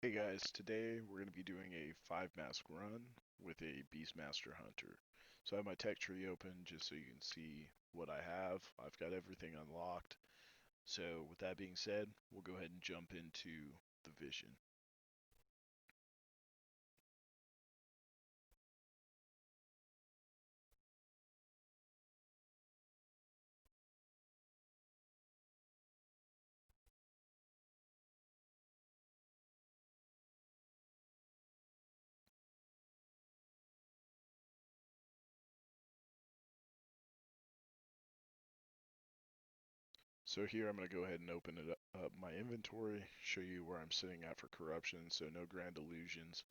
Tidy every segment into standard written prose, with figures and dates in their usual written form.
Hey guys, today we're going to be doing a 5 mask run with a Beastmaster Hunter. So I have my tech tree open just so you can see what I have. I've got everything unlocked. So with that being said, we'll go ahead and jump into the vision. So here I'm going to go ahead and open it up my inventory, show you where I'm sitting at for corruption, so no grand illusions.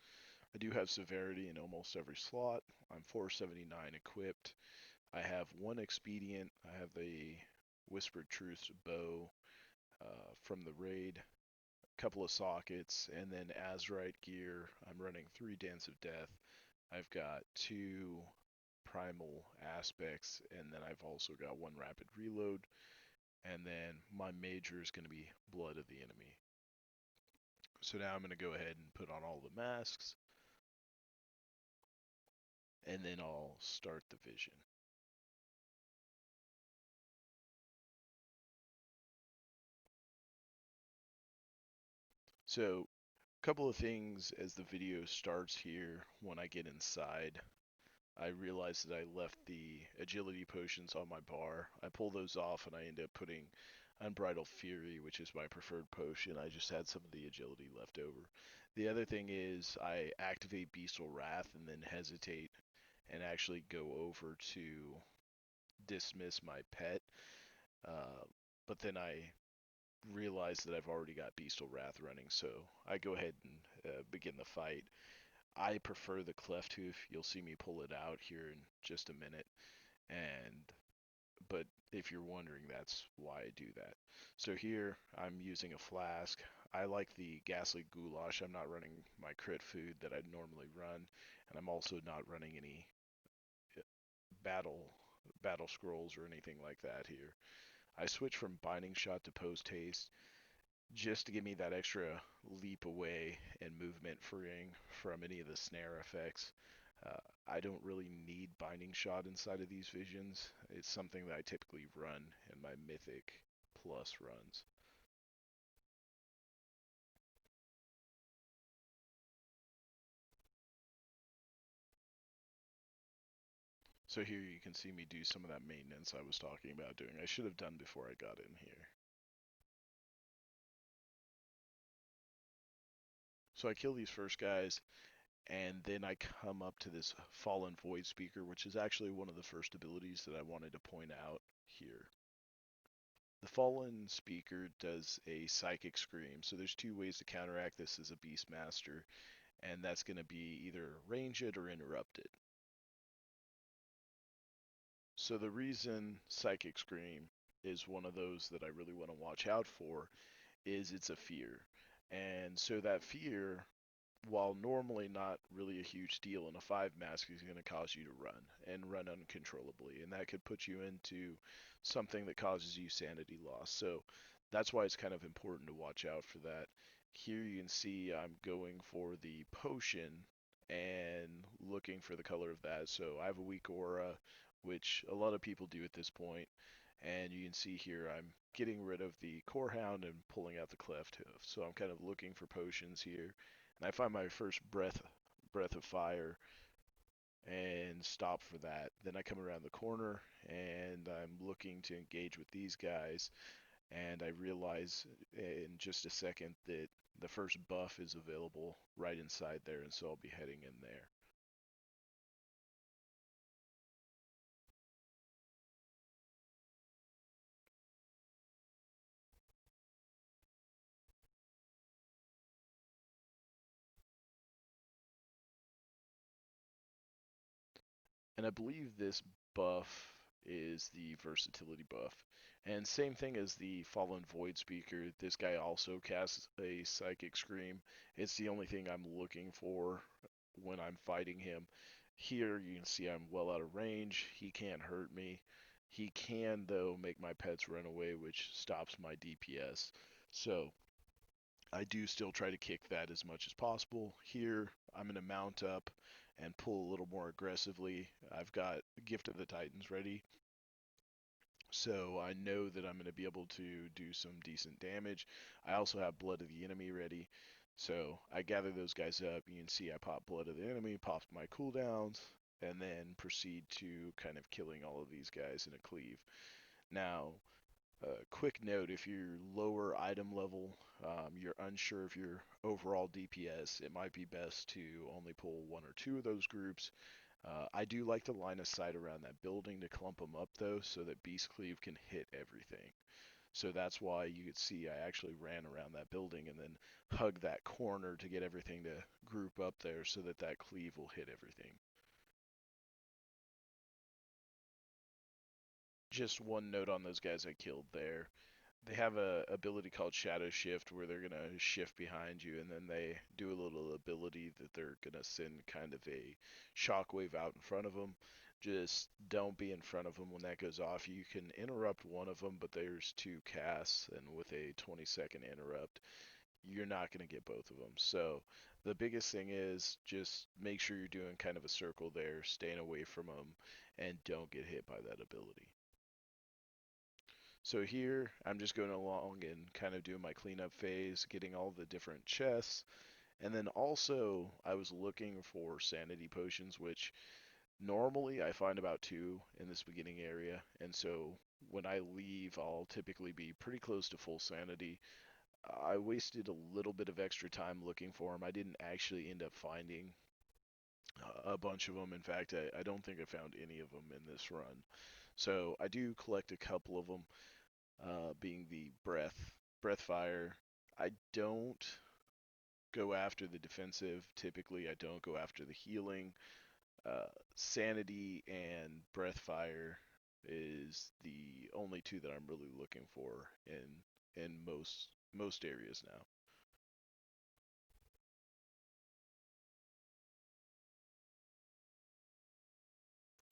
I do have severity in almost every slot. I'm 479 equipped. I have one expedient. I have the Whispered Truths bow from the raid, a couple of sockets, and then Azurite gear. I'm running 3 Dance of Death. I've got 2 primal aspects, and then I've also got 1 rapid reload, and then my major is going to be Blood of the Enemy. So now I'm going to go ahead and put on all the masks, and then I'll start the vision. So, a couple of things as the video starts here. When I get inside, I realized that I left the agility potions on my bar. I pull those off and I end up putting Unbridled Fury, which is my preferred potion. I just had some of the agility left over. The other thing is I activate Beastal Wrath and then hesitate and actually go over to dismiss my pet. Uh, but then I realize that I've already got Beastal Wrath running, so I go ahead and begin the fight. I prefer the Cleft Hoof. You'll see me pull it out here in just a minute. And but if you're wondering, that's why I do that. So here I'm using a flask. I like the Ghastly Goulash. I'm not running my crit food that I'd normally run, and I'm also not running any uh, battle battle scrolls or anything like that here. I switch from Binding Shot to Post Haste just to give me that extra leap away and movement freeing from any of the snare effects. Uh, I don't really need Binding Shot inside of these visions. It's something that I typically run in my Mythic Plus runs. So here you can see me do some of that maintenance I was talking about doing. I should have done before I got in here. So I kill these first guys, and then I come up to this Fallen Void Speaker, which is actually one of the first abilities that I wanted to point out here. The Fallen Speaker does a Psychic Scream, so there's 2 ways to counteract this as a Beastmaster, and that's going to be either range it or interrupt it. So the reason Psychic Scream is one of those that I really want to watch out for is it's a fear. And so that fear, while normally not really a huge deal in a 5 mask, is going to cause you to run and run uncontrollably, and that could put you into something that causes you sanity loss. So that's why it's kind of important to watch out for that. Here you can see I'm going for the potion and looking for the color of that. So I have a weak aura, which a lot of people do at this point, and you can see here I'm getting rid of the core hound and pulling out the cleft hoof. So I'm kind of looking for potions here, and I find my first breath of fire and stop for that. Then I come around the corner and I'm looking to engage with these guys, and I realize in just a second that the first buff is available right inside there, and so I'll be heading in there. And I believe this buff is the versatility buff. And same thing as the Fallen Void Speaker, this guy also casts a Psychic Scream. It's the only thing I'm looking for when I'm fighting him. Here you can see I'm well out of range. He can't hurt me. He can, though, make my pets run away, which stops my DPS. So I do still try to kick that as much as possible. Here, I'm going to mount up and pull a little more aggressively. I've got Gift of the Titans ready, so I know that I'm going to be able to do some decent damage. I also have Blood of the Enemy ready, so I gather those guys up. You can see I pop Blood of the Enemy, pop my cooldowns, and then proceed to kind of killing all of these guys in a cleave. Now, quick note, if you're lower item level, you're unsure of your overall DPS, it might be best to only pull one or two of those groups. I do like to line a sight around that building to clump them up though, so that Beast Cleave can hit everything. So that's why you could see I actually ran around that building and then hug that corner to get everything to group up there so that that cleave will hit everything. Just one note on those guys I killed there. They have a ability called Shadow Shift where they're gonna shift behind you, and then they do a little ability that they're gonna send kind of a shockwave out in front of them. Just don't be in front of them when that goes off. You can interrupt one of them, but there's two casts, and with a 20-second interrupt, you're not gonna get both of them. So the biggest thing is just make sure you're doing kind of a circle there, staying away from them, and don't get hit by that ability. So here, I'm just going along and kind of doing my cleanup phase, getting all the different chests. And then also, I was looking for sanity potions, which normally I find about two in this beginning area. And so when I leave, I'll typically be pretty close to full sanity. I wasted a little bit of extra time looking for them. I didn't actually end up finding a bunch of them. In fact, I don't think I found any of them in this run. So I do collect a couple of them, being the breath fire. I don't go after the defensive. Typically, I don't go after the healing. Sanity and breath fire is the only two that I'm really looking for in most areas now.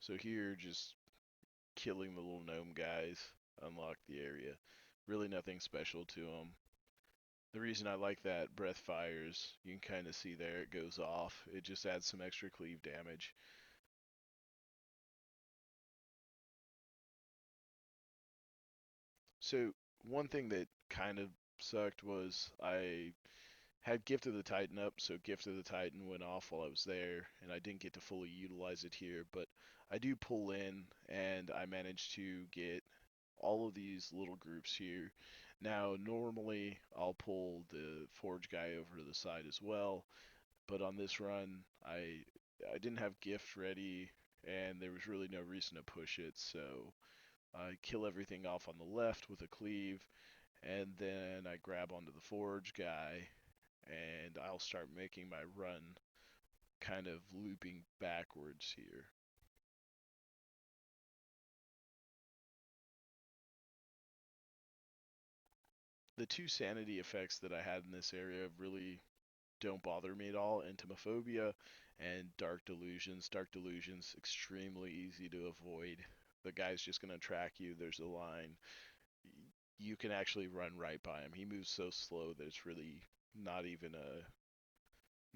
So here, just killing the little gnome guys, unlock the area. Really nothing special to them. The reason I like that breath fires, you can kind of see there it goes off. It just adds some extra cleave damage. So one thing that kind of sucked was I had Gift of the Titan up, so Gift of the Titan went off while I was there, and I didn't get to fully utilize it here, but I do pull in, and I managed to get all of these little groups here. Now, normally I'll pull the Forge guy over to the side as well, but on this run, I didn't have Gift ready, and there was really no reason to push it, so I kill everything off on the left with a cleave, and then I grab onto the Forge guy, and I'll start making my run kind of looping backwards here. The two sanity effects that I had in this area really don't bother me at all. Entomophobia and Dark Delusions. Dark Delusions, extremely easy to avoid. The guy's just going to track you. There's a line. You can actually run right by him. He moves so slow that it's really not even a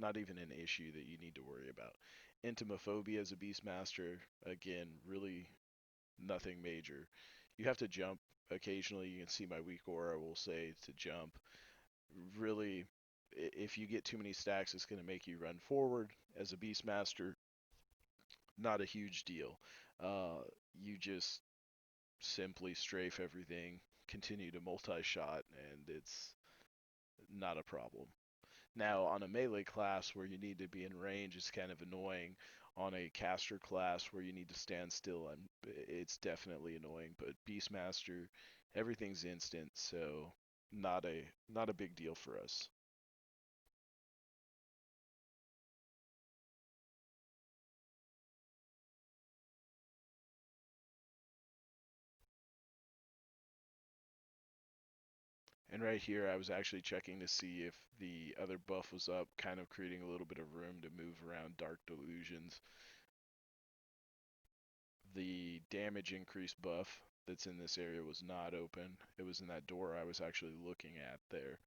not even an issue that you need to worry about. Entomophobia as a Beastmaster, again, really nothing major. You have to jump occasionally. You can see my weak aura will say to jump. Really, if you get too many stacks, it's going to make you run forward. As a Beastmaster, not a huge deal. You just simply strafe everything, continue to multi-shot, and it's not a problem. Now, on a melee class where you need to be in range, it's kind of annoying. On a caster class where you need to stand still, it's definitely annoying. But Beastmaster, everything's instant, so not a big deal for us. And right here, I was actually checking to see if the other buff was up, kind of creating a little bit of room to move around Dark Delusions. The damage increase buff that's in this area was not open. It was in that door I was actually looking at there.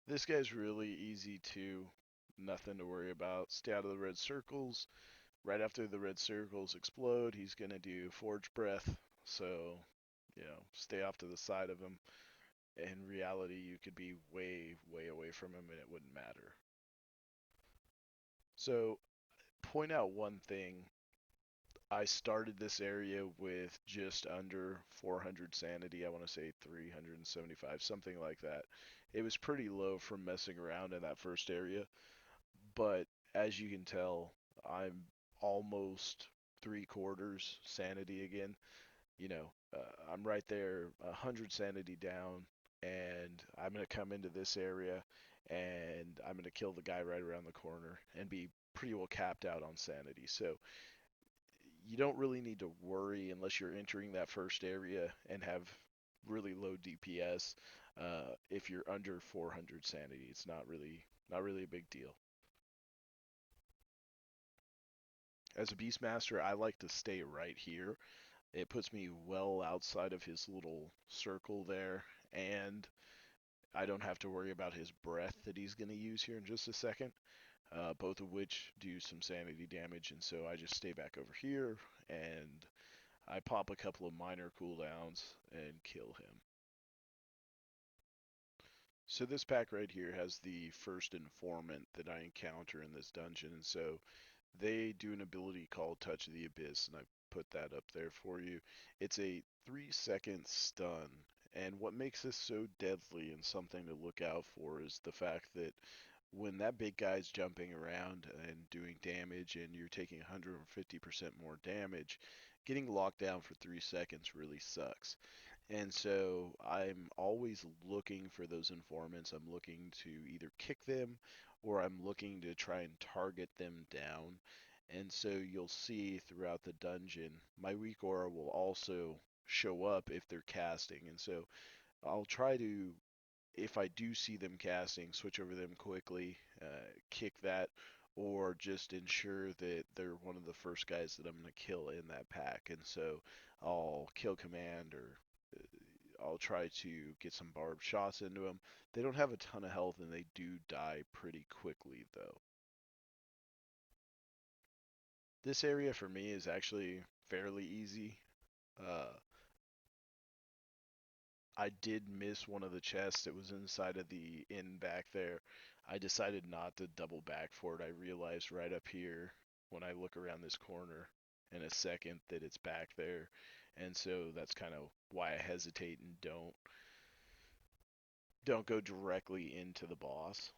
This guy's really easy to, nothing to worry about. Stay out of the red circles. Right after the red circles explode, he's gonna do Forge Breath. So, stay off to the side of him. In reality, you could be way, way away from him and it wouldn't matter. So, point out one thing. I started this area with just under 400 sanity. I want to say 375, something like that. It was pretty low from messing around in that first area, but as you can tell, I'm almost three quarters sanity again. I'm right there, 100 sanity down, and I'm gonna come into this area, and I'm gonna kill the guy right around the corner and be pretty well capped out on sanity. So you don't really need to worry unless you're entering that first area and have really low DPS. If you're under 400 sanity, it's not really a big deal. As a Beastmaster, I like to stay right here. It puts me well outside of his little circle there, and I don't have to worry about his breath that he's going to use here in just a second, both of which do some sanity damage, and so I just stay back over here, and I pop a couple of minor cooldowns and kill him. So this pack right here has the first informant that I encounter in this dungeon, and so they do an ability called Touch of the Abyss, and I put that up there for you. It's a 3-second stun, and what makes this so deadly and something to look out for is the fact that when that big guy's jumping around and doing damage and you're taking 150% more damage, getting locked down for 3 seconds really sucks. And so I'm always looking for those informants. I'm looking to either kick them or I'm looking to try and target them down. And so you'll see throughout the dungeon, my weak aura will also show up if they're casting. And so I'll try to, if I do see them casting, switch over them quickly, kick that, or just ensure that they're one of the first guys that I'm going to kill in that pack. And so I'll kill command or I'll try to get some barbed shots into them. They don't have a ton of health and they do die pretty quickly though. This area for me is actually fairly easy. Uh, I did miss one of the chests that was inside of the inn back there. I decided not to double back for it. I realized right up here when I look around this corner in a second that it's back there. And so that's kind of why I hesitate and don't go directly into the boss.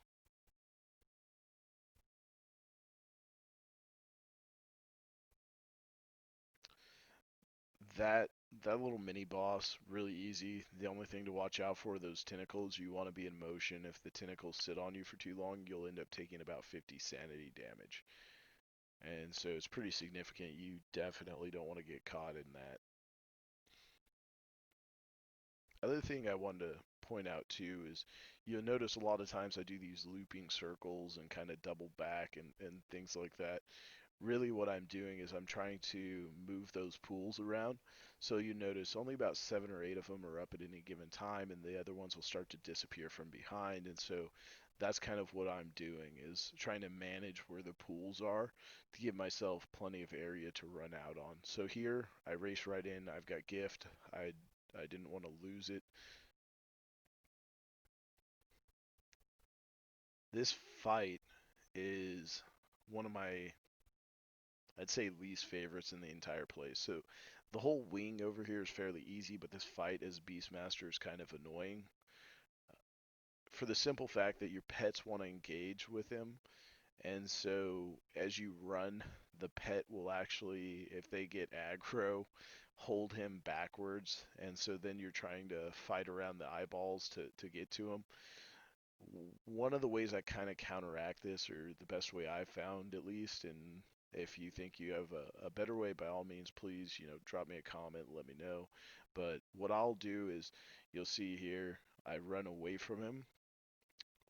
That that little mini boss, really easy. The only thing to watch out for are those tentacles. You want to be in motion. If the tentacles sit on you for too long, you'll end up taking about 50 sanity damage. And so it's pretty significant. You definitely don't want to get caught in that. Other thing I wanted to point out too is you'll notice a lot of times I do these looping circles and kind of double back and things like that. Really what I'm doing is I'm trying to move those pools around. So you notice only about 7 or 8 of them are up at any given time and the other ones will start to disappear from behind. And so that's kind of what I'm doing is trying to manage where the pools are to give myself plenty of area to run out on. So here I race right in. I've got gift. I didn't want to lose it. This fight is one of my, I'd say, least favorites in the entire place. So the whole wing over here is fairly easy, but this fight as Beastmaster is kind of annoying for the simple fact that your pets want to engage with him. And so as you run, the pet will actually, if they get aggro, hold him backwards. And so then you're trying to fight around the eyeballs to get to him. One of the ways I kind of counteract this, or the best way I've found at least, and if you think you have a better way, by all means, please, drop me a comment, let me know. But what I'll do is, you'll see here, I run away from him.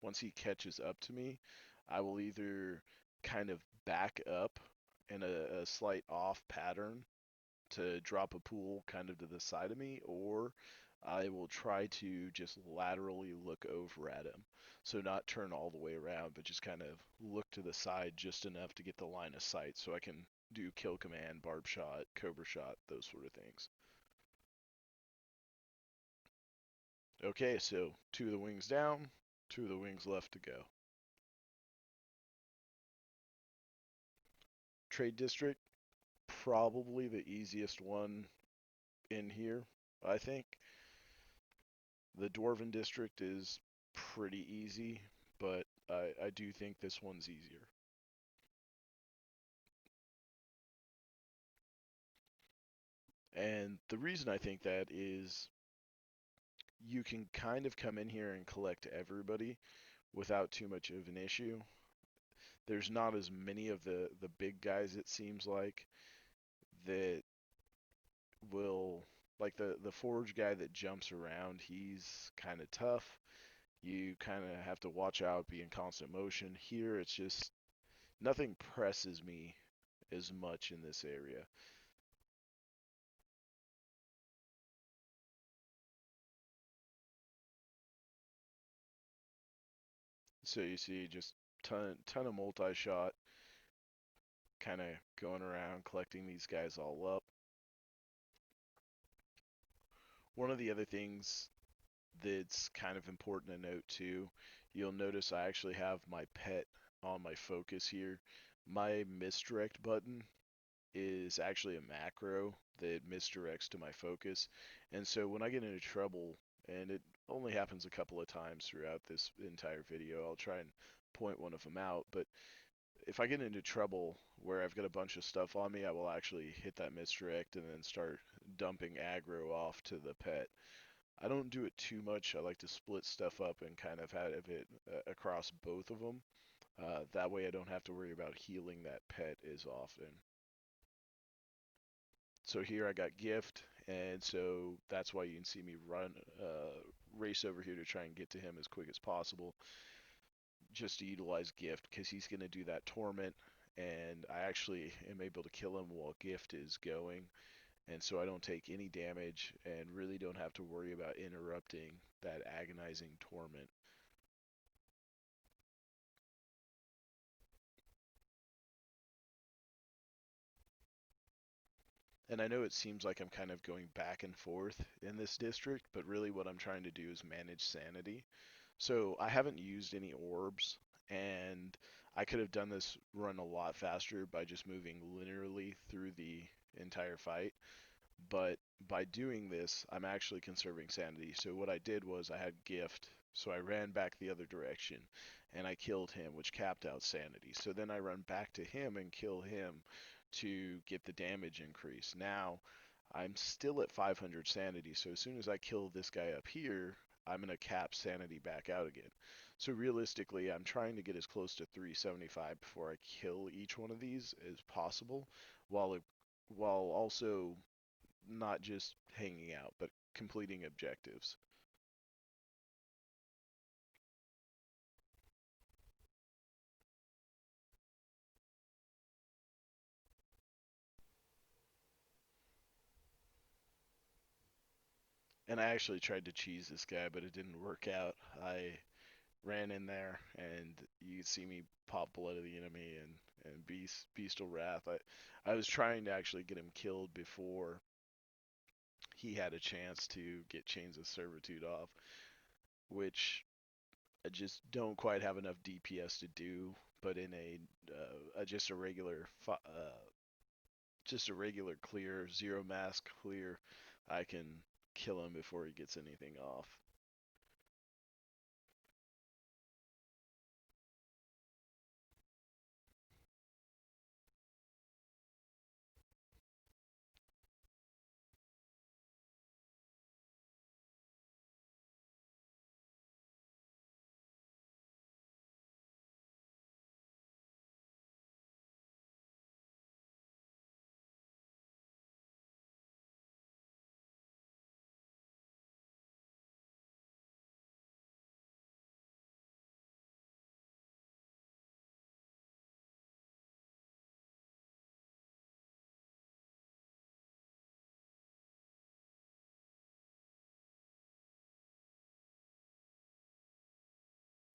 Once he catches up to me, I will either kind of back up in a slight off pattern to drop a pool kind of to the side of me, or I will try to just laterally look over at him. So not turn all the way around, but just kind of look to the side just enough to get the line of sight so I can do kill command, barb shot, cobra shot, those sort of things. Okay, so 2 of the wings down, 2 of the wings left to go. Trade district, probably the easiest one in here, I think. The Dwarven district is pretty easy, but I do think this one's easier. And the reason I think that is you can kind of come in here and collect everybody without too much of an issue. There's not as many of the big guys, it seems like, that will, like the forge guy that jumps around, he's kind of tough. You kind of have to watch out, be in constant motion. Here, it's just nothing presses me as much in this area. So you see just ton of multi-shot, kind of going around collecting these guys all up. One of the other things that's kind of important to note too, you'll notice I actually have my pet on my focus here. My misdirect button is actually a macro that misdirects to my focus. And so when I get into trouble, and it only happens a couple of times throughout this entire video, I'll try and point one of them out. But if I get into trouble where I've got a bunch of stuff on me, I will actually hit that misdirect and then start dumping aggro off to the pet. I don't do it too much. I like to split stuff up and kind of have it across both of them. That way I don't have to worry about healing that pet as often. So here I got gift, and so that's why you can see me race over here to try and get to him as quick as possible, just to utilize gift, because he's going to do that torment, and I actually am able to kill him while gift is going, and so I don't take any damage and really don't have to worry about interrupting that agonizing torment. And I know it seems like I'm kind of going back and forth in this district, but really what I'm trying to do is manage sanity. So I haven't used any orbs, and I could have done this run a lot faster by just moving linearly through the entire fight. But by doing this, I'm actually conserving sanity. So what I did was I had gift, so I ran back the other direction, and I killed him, which capped out sanity. So then I run back to him and kill him to get the damage increase. Now I'm still at 500 sanity, so as soon as I kill this guy up here, I'm going to cap sanity back out again. So realistically, I'm trying to get as close to 375 before I kill each one of these as possible, while while also not just hanging out, but completing objectives. And I actually tried to cheese this guy, but it didn't work out. I ran in there, and you could see me pop blood of the enemy and bestial wrath. I was trying to actually get him killed before he had a chance to get chains of servitude off, which I just don't quite have enough DPS to do. But in just a regular clear, zero mask clear, I can kill him before he gets anything off.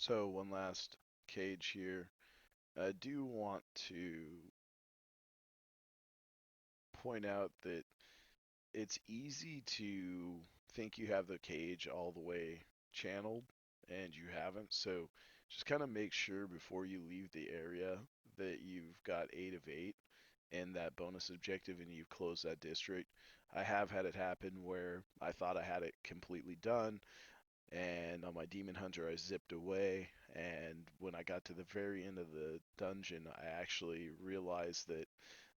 So one last cage here. I do want to point out that it's easy to think you have the cage all the way channeled and you haven't. So just kind of make sure before you leave the area that you've got 8 of 8 and that bonus objective and you've closed that district. I have had it happen where I thought I had it completely done, and on my demon hunter I zipped away, and when I got to the very end of the dungeon I actually realized that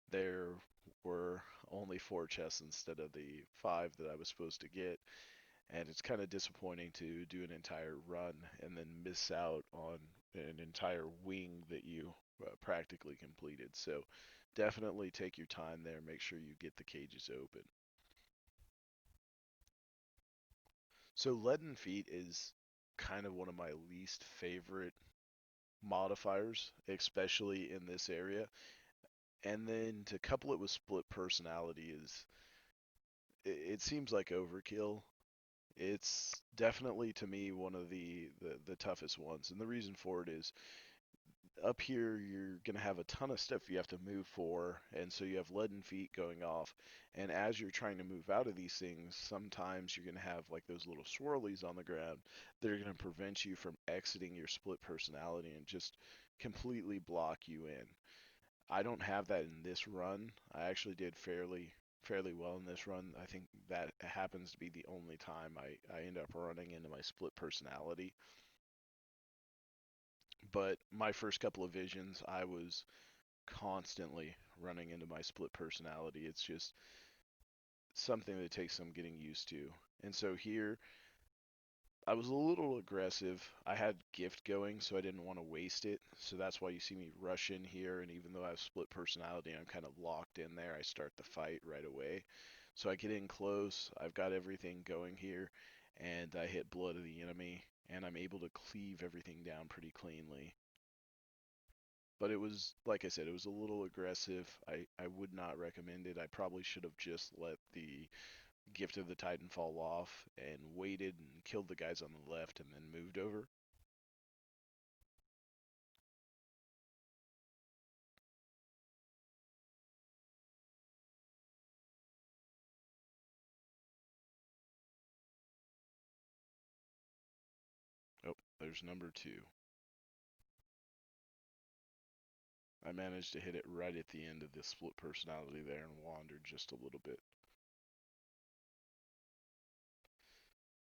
there were only 4 chests instead of the 5 that I was supposed to get, and it's kind of disappointing to do an entire run and then miss out on an entire wing that you practically completed. So definitely take your time there, make sure you get the cages open. So leaden feet is kind of one of my least favorite modifiers, especially in this area. And then to couple it with split personality is it seems like overkill. It's definitely to me one of the toughest ones, and the reason for it is up here you're going to have a ton of stuff you have to move for, and so you have leaden feet going off, and as you're trying to move out of these things sometimes you're going to have like those little swirlies on the ground that are going to prevent you from exiting your split personality and just completely block you in. I don't have that in this run. I actually did fairly well in this run. I think that happens to be the only time I end up running into my split personality. But my first couple of visions, I was constantly running into my split personality. It's just something that takes some getting used to. And so here, I was a little aggressive. I had gift going, so I didn't want to waste it. So that's why you see me rush in here. And even though I have split personality, I'm kind of locked in there. I start the fight right away. So I get in close. I've got everything going here, and I hit blood of the enemy, and I'm able to cleave everything down pretty cleanly. But it was, like I said, it was a little aggressive. I would not recommend it. I probably should have just let the Gift of the Titan fall off and waited and killed the guys on the left and then moved over. Oh, there's number 2. I managed to hit it right at the end of the split personality there and wandered just a little bit.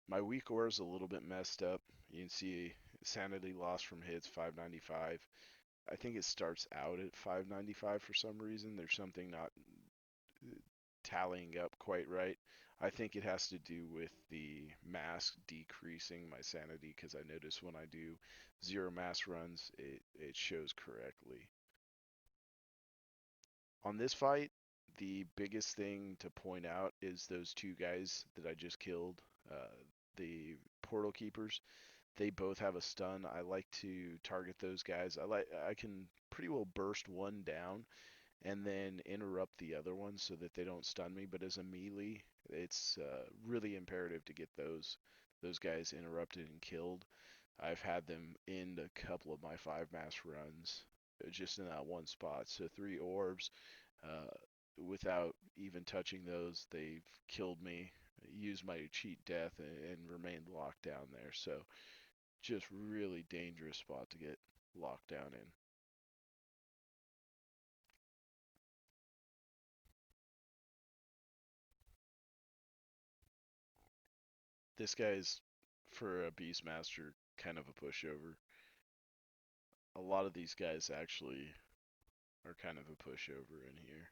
My weak ore is a little bit messed up. You can see sanity loss from hits 595. I think it starts out at 595 for some reason. There's something not tallying up quite right. I think it has to do with the mask decreasing my sanity because I notice when I do 0 mass runs, it shows correctly. On this fight, the biggest thing to point out is those 2 guys that I just killed, the portal keepers. They both have a stun. I like to target those guys. I can pretty well burst one down and then interrupt the other one so that they don't stun me. But as a melee, it's really imperative to get those guys interrupted and killed. I've had them end a couple of my 5 mass runs just in that one spot. So 3 orbs, uh, without even touching those, they've killed me, used my cheat death, and remained locked down there. So just really dangerous spot to get locked down in. This guy's, for a Beastmaster, kind of a pushover. A lot of these guys actually are kind of a pushover in here.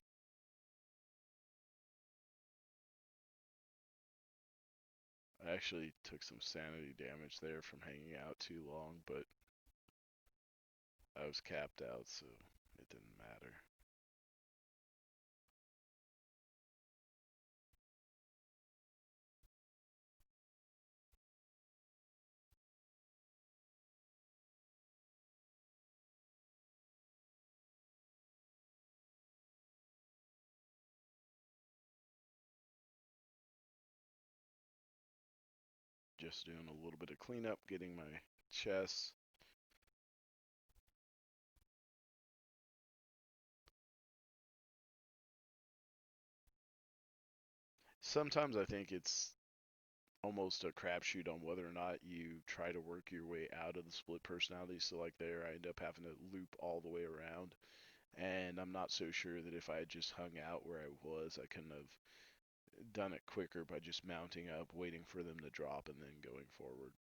I actually took some sanity damage there from hanging out too long, but I was capped out, so it didn't matter. Just doing a little bit of cleanup, getting my chests. Sometimes I think it's almost a crapshoot on whether or not you try to work your way out of the split personality. So like there, I end up having to loop all the way around, and I'm not so sure that if I had just hung out where I was, I couldn't have done it quicker by just mounting up, waiting for them to drop, and then going forward.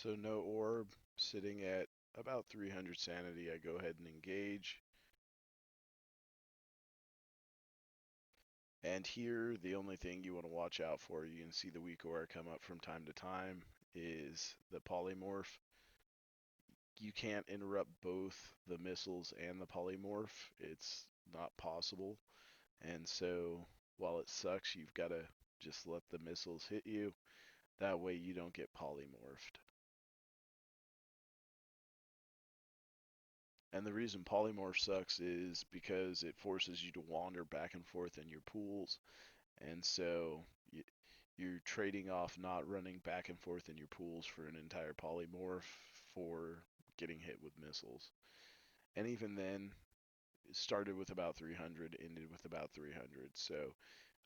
So no orb, sitting at about 300 sanity, I go ahead and engage. And here, the only thing you want to watch out for, you can see the weak aura come up from time to time, is the polymorph. You can't interrupt both the missiles and the polymorph. It's not possible. And so, while it sucks, you've got to just let the missiles hit you. That way you don't get polymorphed. And the reason polymorph sucks is because it forces you to wander back and forth in your pools. And so you're trading off not running back and forth in your pools for an entire polymorph for getting hit with missiles. And even then, it started with about 300, ended with about 300. So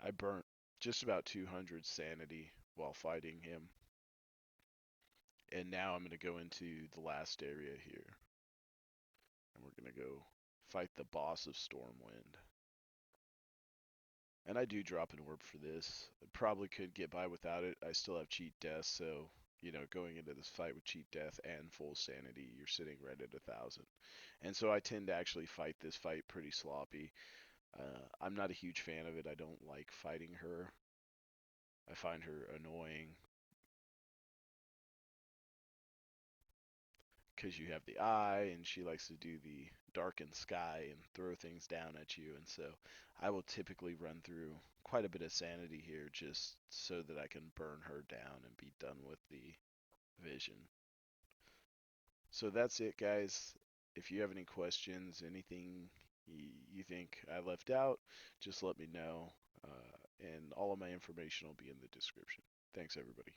I burnt just about 200 sanity while fighting him. And now I'm going to go into the last area here. And we're going to go fight the boss of Stormwind. And I do drop an orb for this. I probably could get by without it. I still have cheat death, so going into this fight with cheat death and full sanity, you're sitting right at 1,000. And so I tend to actually fight this fight pretty sloppy. I'm not a huge fan of it. I don't like fighting her. I find her annoying because you have the eye, and she likes to do the darkened sky and throw things down at you. And so I will typically run through quite a bit of sanity here just so that I can burn her down and be done with the vision. So that's it, guys. If you have any questions, anything you think I left out, just let me know. And all of my information will be in the description. Thanks, everybody.